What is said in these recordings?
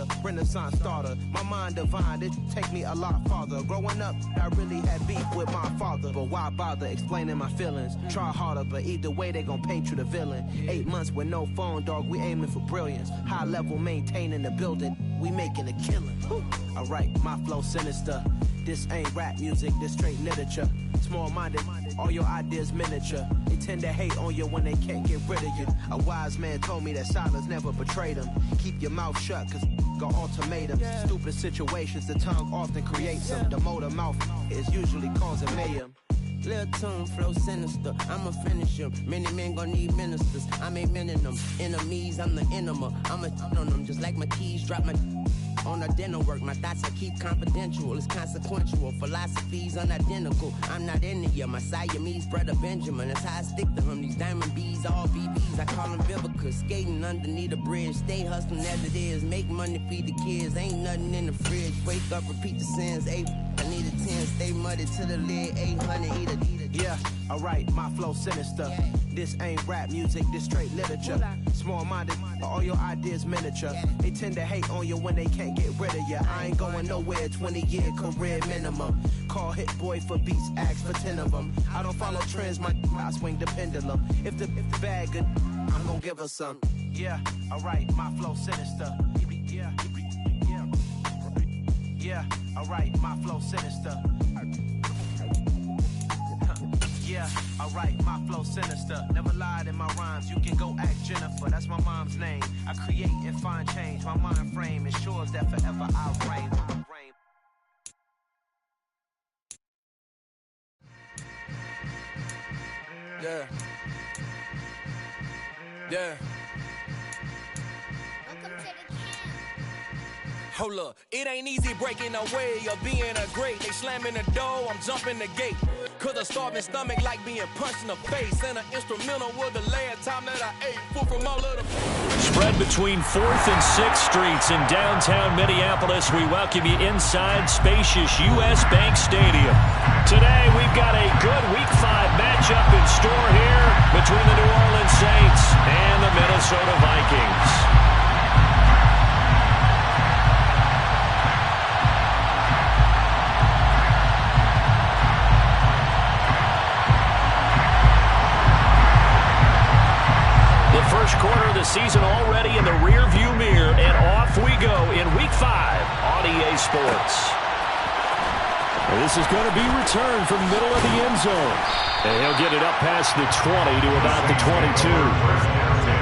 leader, Renaissance starter. My mind divine, it take me a lot farther. Growing up, I really had beef with my father, but why bother explaining my feelings? Try harder, but either way they gon' paint you the villain. 8 months with no phone, dog, we aiming for brilliance. High level, maintaining the building, we making a killing. Alright, my flow sinister. This ain't rap music, this straight literature. Small-minded, all your ideas miniature. They tend to hate on you when they can't get rid of you. A wise man told me that silence never betrayed him. Keep your mouth shut, cause got ultimatums. Stupid situations, the tongue often creates them. The motor mouth is usually causing mayhem. Lil' tune, flow sinister, I'ma finish him. Many men gon' need ministers, I'm a men in them. Enemies, I'm the enema, I'ma on them. Just like my keys, drop my on a dental work. My thoughts I keep confidential, it's consequential. Philosophies unidentical, I'm not in it yet. My Siamese brother Benjamin, that's how I stick to him. These diamond bees, all BBs, I call them Vivica. Skating underneath a bridge, stay hustling as it is. Make money, feed the kids, ain't nothing in the fridge. Wake up, repeat the sins, I need a 10, stay muddy to the lid, 800, eat a. Yeah, alright, my flow sinister. This ain't rap music, this straight literature. Small-minded, but all your ideas miniature. They tend to hate on you when they can't get rid of you. I ain't going nowhere, 20-year career minimum. Call Hit Boy for beats, ask for 10 of them. I don't follow trends, I swing the pendulum. If the bag good, I'm gonna give her some. Yeah, alright, my flow sinister. Yeah, alright, my flow sinister. Yeah, alright, my flow sinister. Never lied in my rhymes, you can go ask Jennifer, that's my mom's name. I create and find change, my mind frame ensures that forever I'll reign. Yeah. Yeah. Hold up, it ain't easy breaking away or being a great. They slamming the door, I'm jumping the gate. Cause a starving stomach like being punched in the face. And an instrumental was the last time that I ate food from all of the... Spread between 4th and 6th Streets in downtown Minneapolis. We welcome you inside spacious U.S. Bank Stadium. Today we've got a good Week 5 matchup in store here between the New Orleans Saints and the Minnesota Vikings. First quarter of the season already in the rear-view mirror, and off we go in Week 5 on EA Sports. This is going to be returned from the middle of the end zone. And he'll get it up past the 20 to about the 22.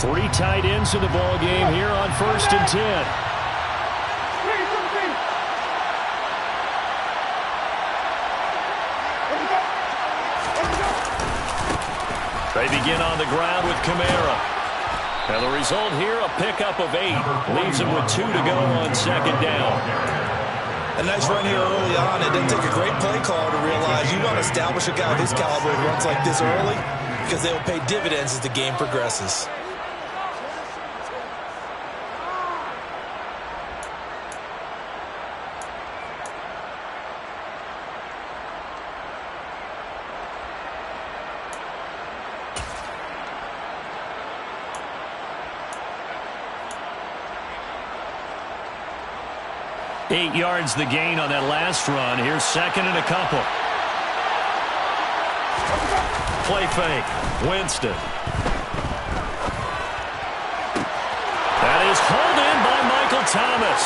3 tight ends in the ball game here on 1st and 10. They begin on the ground with Kamara. And the result here, a pickup of 8. Leaves him with 2 to go on 2nd down. A nice run here early on. It didn't take a great play call to realize you want to establish a guy of his caliber who runs like this early because they will pay dividends as the game progresses. Eight yards the gain on that last run. Here's 2nd and a couple. Play fake. Winston. That is hauled in by Michael Thomas.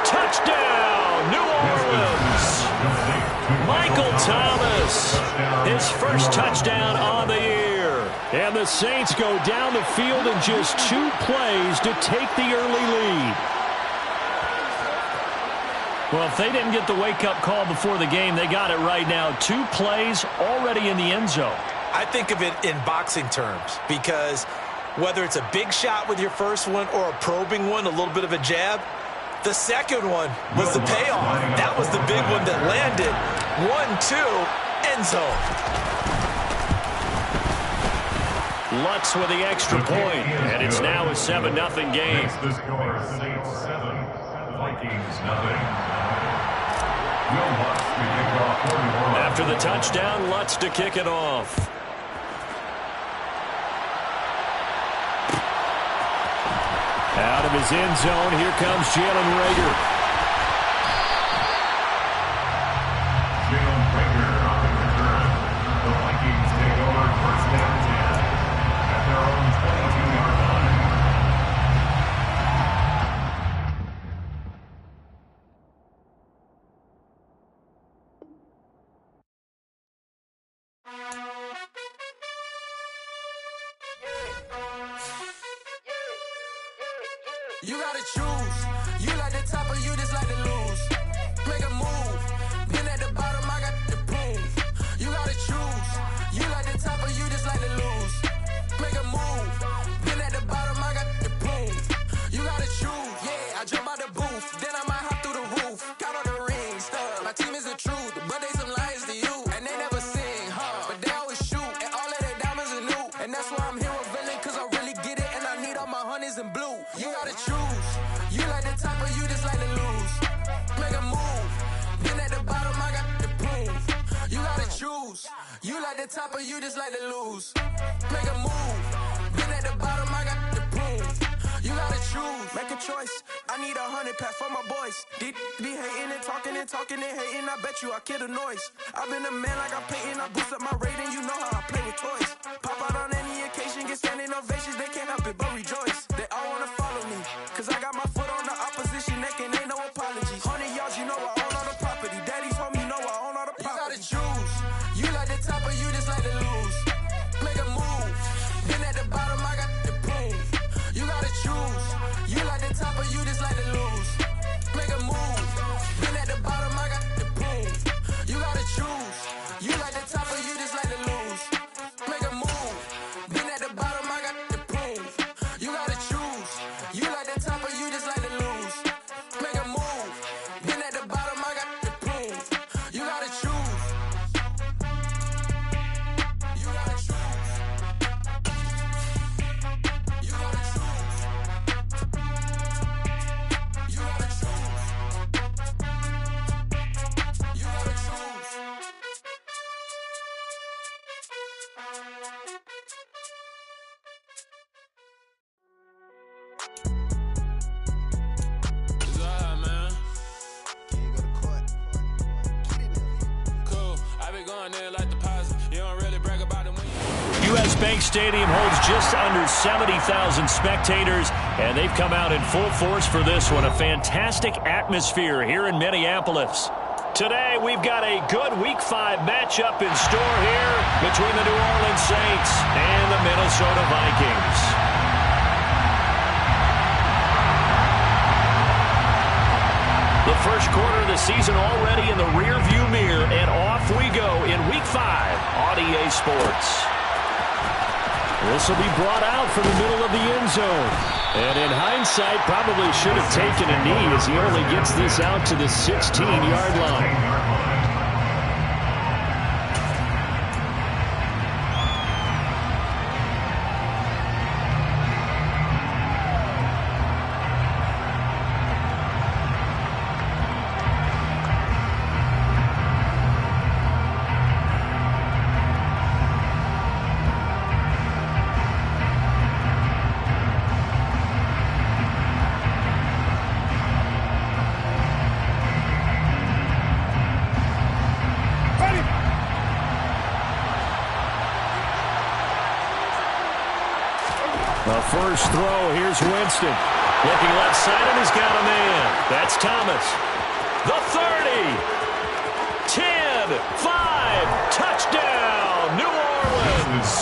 Touchdown, New Orleans. Michael Thomas. His first touchdown on the year. And the Saints go down the field in just 2 plays to take the early lead. Well, if they didn't get the wake-up call before the game, they got it right now. 2 plays already in the end zone. I think of it in boxing terms because whether it's a big shot with your first one or a probing one, a little bit of a jab, the second one was the payoff. That was the big one that landed. 1-2, end zone. Lutz with the extra point, and it's now a 7-0 game. The score, Saints 7, Vikings 0. Will Lutz to kick off 41. After the touchdown, Lutz to kick it off. Out of his end zone, here comes Jalen Reagor. Jalen Reagor on the return. The Vikings take over first down 10 at their own 22-yard line. You gotta choose. You like the top or you just like to lose. Make a move. Been at the bottom, I got the proof. You gotta choose. You like the top or you just like to lose. Make a move. Been at the bottom, I got the proof. You gotta choose. Yeah, I jump out the booth. Then I might hop through the roof. Count all the rings, stuff. My team is the truth, but they some liars to you. And they never sing, but they always shoot. And all of their diamonds are new. And that's why I'm here with villain, cause I really get it. And I need all my honeys in blue. You gotta choose. You like the top or you just like to lose. Make a move. Been at the bottom, I got the proof. You gotta choose. You like the top or you just like to lose. Make a move. Been at the bottom, I got the proof. You gotta choose. Make a choice. I need 100 pack for my boys. Be hating and talking and hating. I bet you I kill the noise. I've been a man like I'm painting. I boost up my rating. You know how I play with toys. Pop out on any occasion, get standing ovations. They can't help it but rejoice. They all wanna follow me, cause I got my foot on the opposition neck and ain't no apologies. 100 yards, you know I own all the property. Daddy's home, you know I own all the property. You gotta choose. You like the top or you just like to lose. Make a move. Been at the bottom, I got the proof. You gotta choose. You like the top or you just like to lose. Make a move. Been at the bottom, I got the proof. You gotta choose. You like the top or you just like to lose. Make a move. Been at the bottom, I got the proof. You gotta choose. You like the top or you just like to lose. Make a move. Been at the bottom, I got the proof. You gotta choose. You gotta choose. You gotta choose. You gotta choose. You gotta choose. It's alright, man. Cool. I been going there like deposit. You don't really brag about it when you. U.S. Bank Stadium holds just under 70,000 spectators, and they've come out in full force for this one. A fantastic atmosphere here in Minneapolis. Today, we've got a good Week 5 matchup in store here between the New Orleans Saints and the Minnesota Vikings. The first quarter of the season already in the rearview mirror, and off we go in Week 5 on EA Sports. This will be brought out from the middle of the end zone. And in hindsight, probably should have taken a knee as he only gets this out to the 16-yard line. First throw, here's Winston. Looking left side, and he's got a man. That's Thomas. The 30. 10, 5, touchdown, New Orleans.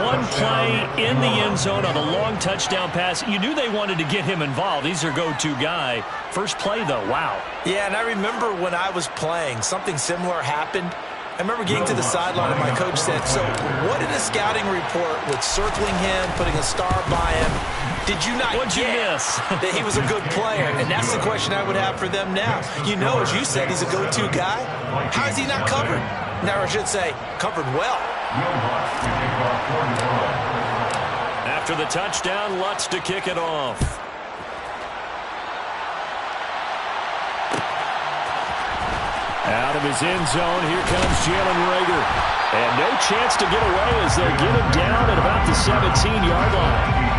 One play in the end zone on a long touchdown pass. You knew they wanted to get him involved. He's their go-to guy. First play, though, wow. Yeah, and I remember when I was playing, something similar happened. I remember getting to the sideline and my coach said, so what in the scouting report with circling him, putting a star by him, did you not What'd you miss? that he was a good player? And that's the question I would have for them now. You know, as you said, he's a go-to guy. How is he not covered? Now, I should say, covered well. After the touchdown, Lutz to kick it off. Out of his end zone, here comes Jalen Reagor. And no chance to get away as they get him down at about the 17-yard line.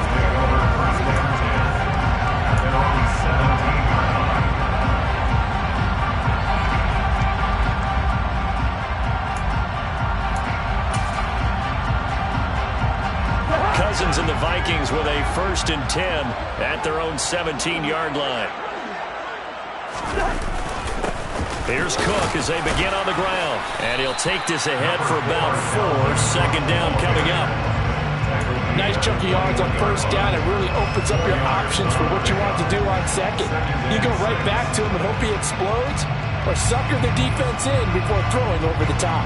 Cousins and the Vikings with a 1st and 10 at their own 17-yard line. Here's Cook as they begin on the ground. And he'll take this ahead for about 4. Second down coming up. Nice chunk of yards on 1st down. It really opens up your options for what you want to do on 2nd. You go right back to him and hope he explodes, or sucker the defense in before throwing over the top.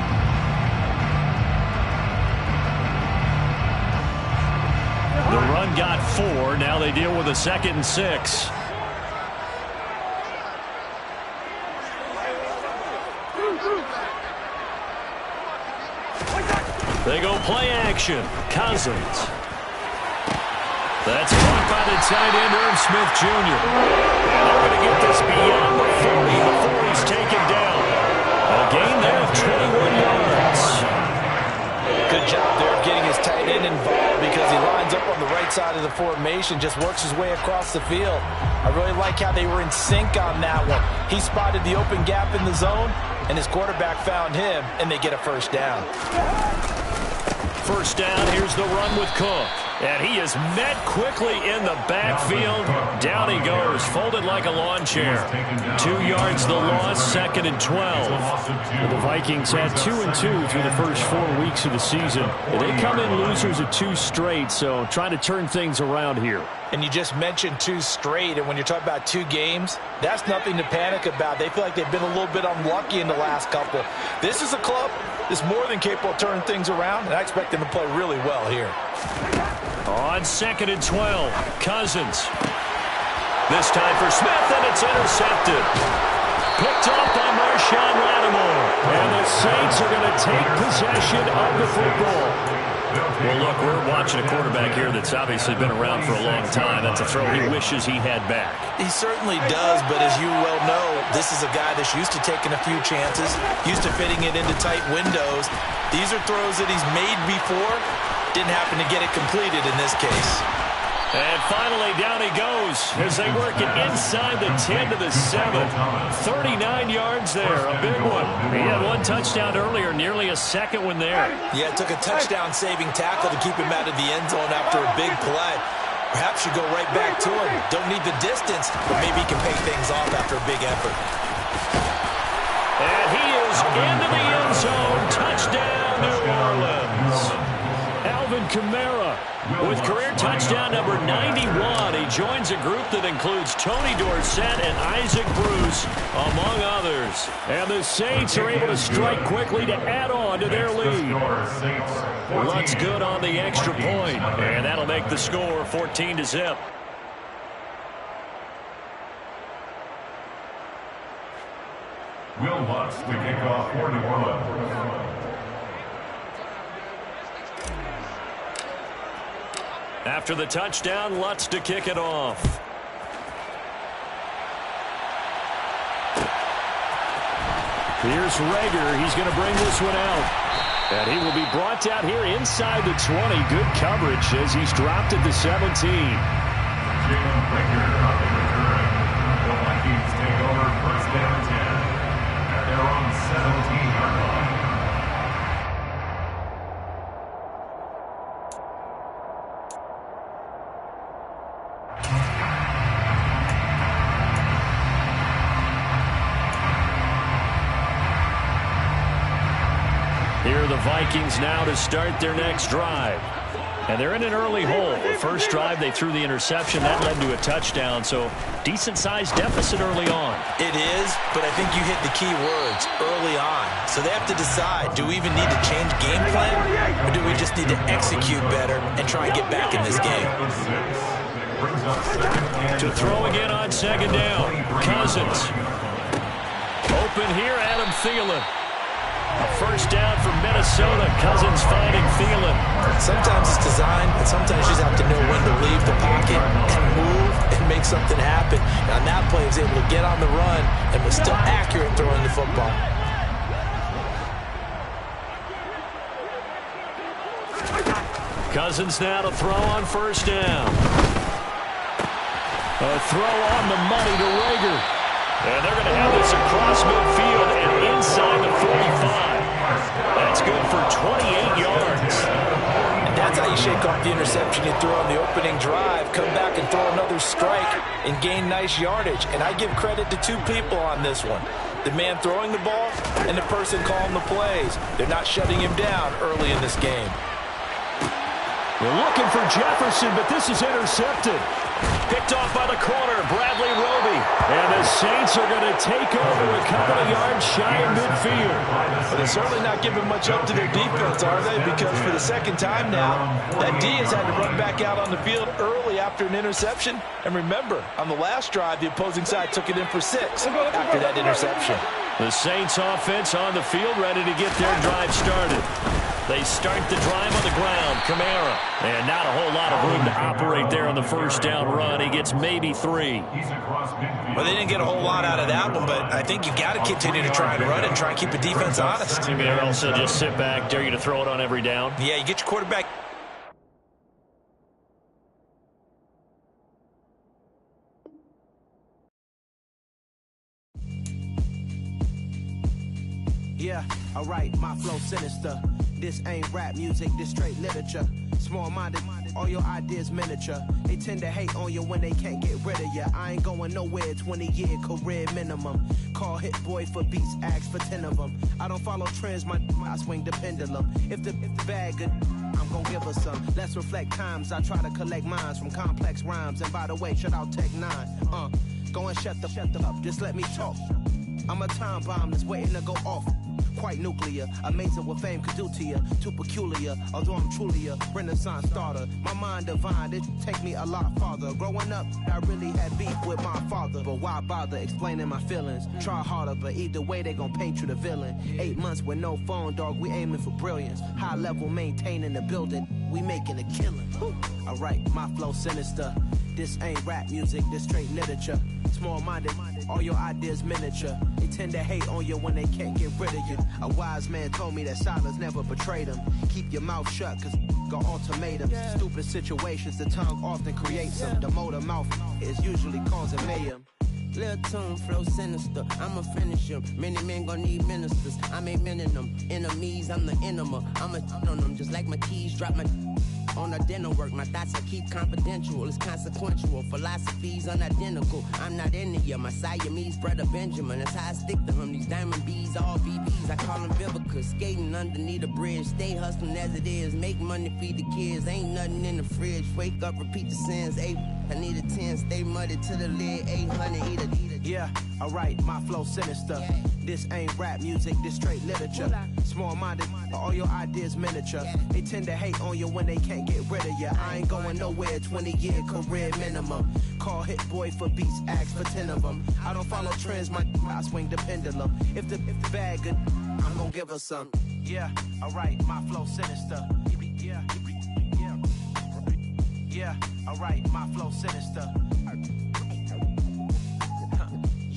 The run got 4. Now they deal with a 2nd and 6. They go play action. Cousins. That's caught by the tight end, Irv Smith Jr. And they're going to get this beyond the 40 before he's taken down. A gain there of 21 yards. Good job there of getting his tight end involved because he lines up on the right side of the formation, just works his way across the field. I really like how they were in sync on that one. He spotted the open gap in the zone, and his quarterback found him, and they get a 1st down. 1st down, here's the run with Cook. And he is met quickly in the backfield. Down he goes, folded like a lawn chair. 2 yards the loss, 2nd and 12. The Vikings had 2 and 2 through the first 4 weeks of the season. They come in losers of 2 straight, so trying to turn things around here. And you just mentioned 2 straight, and when you're talking about 2 games, that's nothing to panic about. They feel like they've been a little bit unlucky in the last couple. This is a club that's more than capable of turning things around, and I expect them to play really well here. On 2nd and 12, Cousins. This time for Smith, and it's intercepted. Picked up by Marshawn Lattimore. And the Saints are going to take possession of the football. Well, look, we're watching a quarterback here that's obviously been around for a long time. That's a throw he wishes he had back. He certainly does, but as you well know, this is a guy that's used to taking a few chances, used to fitting it into tight windows. These are throws that he's made before. Didn't happen to get it completed in this case. And finally, down he goes as they work it inside the 10 to the 7. 39 yards there, a big one. He had 1 touchdown earlier, nearly a 2nd one there. Yeah, it took a touchdown-saving tackle to keep him out of the end zone after a big play. Perhaps you go right back to him. Don't need the distance, but maybe he can pay things off after a big effort. And he is into the end zone. Touchdown, New Orleans. Alvin Kamara with career touchdown number 91. He joins a group that includes Tony Dorsett and Isaac Bruce, among others. And the Saints are able to strike quickly to add on to their lead. Lutz good on the extra point, and that'll make the score 14-0. Will Lutz to kick off for New Orleans. After the touchdown, Lutz to kick it off. Here's Reagor. He's going to bring this one out. And he will be brought down here inside the 20. Good coverage as he's dropped at the 17. Jalen Reagor on the return. The Vikings take over 1st and 10 at their own 17-yard line. Here are the Vikings now to start their next drive. And they're in an early hole. The first drive, they threw the interception. That led to a touchdown, so decent-sized deficit early on. It is, but I think you hit the key words, early on. So they have to decide, do we even need to change game plan, or do we just need to execute better and try and get back in this game? To throw again on 2nd down. Cousins. Open here, Adam Thielen. A first down for Minnesota. Cousins finding Thielen. Sometimes it's designed, and sometimes you just have to know when to leave the pocket and move and make something happen. Now, on that play, he was able to get on the run and was still accurate throwing the football. Cousins now to throw on first down. A throw on the money to Rager. And they're going to have this across midfield and inside the 45. That's good for 28 yards. And that's how you shake off the interception you threw on the opening drive, come back and throw another strike and gain nice yardage. And I give credit to two people on this one. The man throwing the ball and the person calling the plays. They're not shutting him down early in this game. We're looking for Jefferson, but this is intercepted. Picked off by the corner, Bradley Roby. And the Saints are going to take over a couple of yards shy of midfield. But they're certainly not giving much up to their defense, are they? Because for the second time now, that D has had to run back out on the field early after an interception. And remember, on the last drive, the opposing side took it in for 6 after that interception. The Saints offense on the field, ready to get their drive started. They start the drive on the ground. Kamara. And not a whole lot of room to operate there on the first down run. He gets maybe 3. Well, they didn't get a whole lot out of that one, but I think you've got to continue to try and run it and try and keep the defense honest. Maybe they'll also just sit back, dare you to throw it on every down. Yeah, you get your quarterback. Yeah, alright, my flow sinister. This ain't rap music, this straight literature. Small-minded, all your ideas miniature. They tend to hate on you when they can't get rid of you. I ain't going nowhere, 20-year career minimum. Call Hit Boy for beats, ask for 10 of them. I don't follow trends, I swing the pendulum. If the bag good, I'm gonna give her some. Let's reflect times, I try to collect minds from complex rhymes. And by the way, shout out Tech 9. Go and shut the up, just let me talk. I'm a time bomb that's waiting to go off. Quite nuclear, amazing what fame could do to you. Too peculiar, although I'm truly a renaissance starter. My mind divine, it take me a lot farther. Growing up, I really had beef with my father. But why bother explaining my feelings? Try harder, but either way they gon' paint you the villain. 8 months with no phone, dog, we aiming for brilliance. High level maintaining the building, we making a killing. Alright, my flow sinister. This ain't rap music, this straight literature. Small-minded, all your ideas miniature. They tend to hate on you when they can't get rid of you. A wise man told me that silence never betrayed him. Keep your mouth shut, cause got ultimatums. Stupid situations, the tongue often creates them. The motor mouth is usually causing mayhem. Lil' tune, flow sinister, I'ma finish him. Many men gon' need ministers, I ain't mending them. Enemies, I'm the enema, I'ma on them. Just like my keys, drop my on the dental work. My thoughts I keep confidential, it's consequential. Philosophies unidentical, I'm not in it yet. My Siamese brother Benjamin, that's how I stick to him. These diamond bees, all BBs, I call them Vivica. Skating underneath the bridge, stay hustling as it is. Make money, feed the kids, ain't nothing in the fridge. Wake up, repeat the sins, I need a 10, stay muddy to the lid, 800, eat a. Yeah, alright, my flow sinister. This ain't rap music, this straight literature. Small-minded, all your ideas miniature. They tend to hate on you when they can't get rid of you. I ain't going nowhere, 20-year career minimum. Call Hit Boy for beats, ask for 10 of them. I don't follow trends, I swing the pendulum. If the bag good, I'm gonna give her some. Yeah, alright, my flow sinister. Yeah, alright, my flow sinister.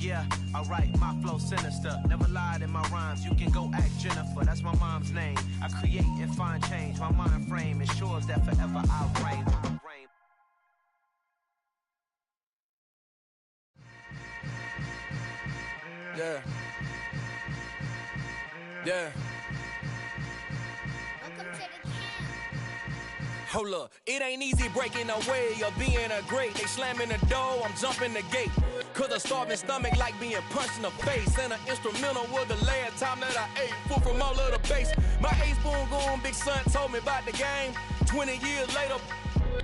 Yeah, alright, my flow sinister. Never lied in my rhymes, you can go ask Jennifer. That's my mom's name. I create and find change. My mind frame ensures that forever I reign. Yeah. Yeah. Hold up, it ain't easy breaking away or being a great. They slamming the door, I'm jumping the gate. Cause a starving stomach like being punched in the face. And an instrumental was the last time that I ate. Full from all of the bass. My A-spoon going, big son told me about the game. 20 years later,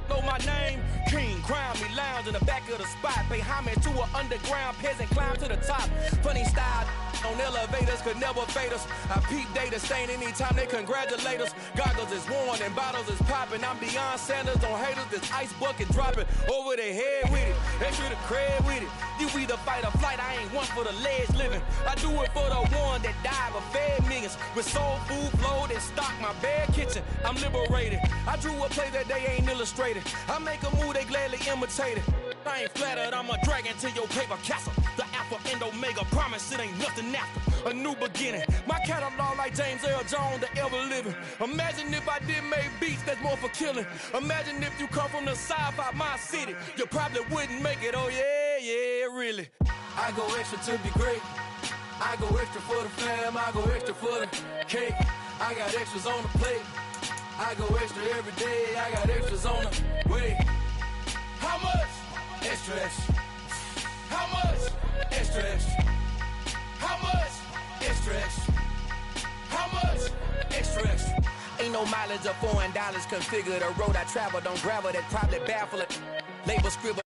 know my name. King, crown me, lounge in the back of the spot. Pay homage to an underground peasant, climb to the top. Funny style, on elevators could never fade us. I peep data stain anytime they congratulate us. Goggles is worn and bottles is popping. I'm beyond Sanders on haters. This ice bucket dropping over their head with it. Extra the cred with it. You either fight or flight. I ain't one for the ledge living. I do it for the one that died but fed millions. With soul food flowed and stocked my bare kitchen. I'm liberated. I drew a play that they ain't illustrated. I make a move they gladly imitate it. I ain't flattered, I'm a dragon to your paper castle. The Alpha and Omega, promise it ain't nothing after. A new beginning. My catalog like James Earl Jones, the ever living. Imagine if I did make beats that's more for killing. Imagine if you come from the sci-fi, my city. You probably wouldn't make it, oh yeah, really. I go extra to be great. I go extra for the fam, I go extra for the cake. I got extras on the plate. I go extra every day, I got extras on the way. How much? Extra, extra. How much? Extra, extra. How much? Extra, extra. How much? Extra, extra. Ain't no mileage of $4 configure the road I travel. Don't gravel that probably baffle it. Label scribble.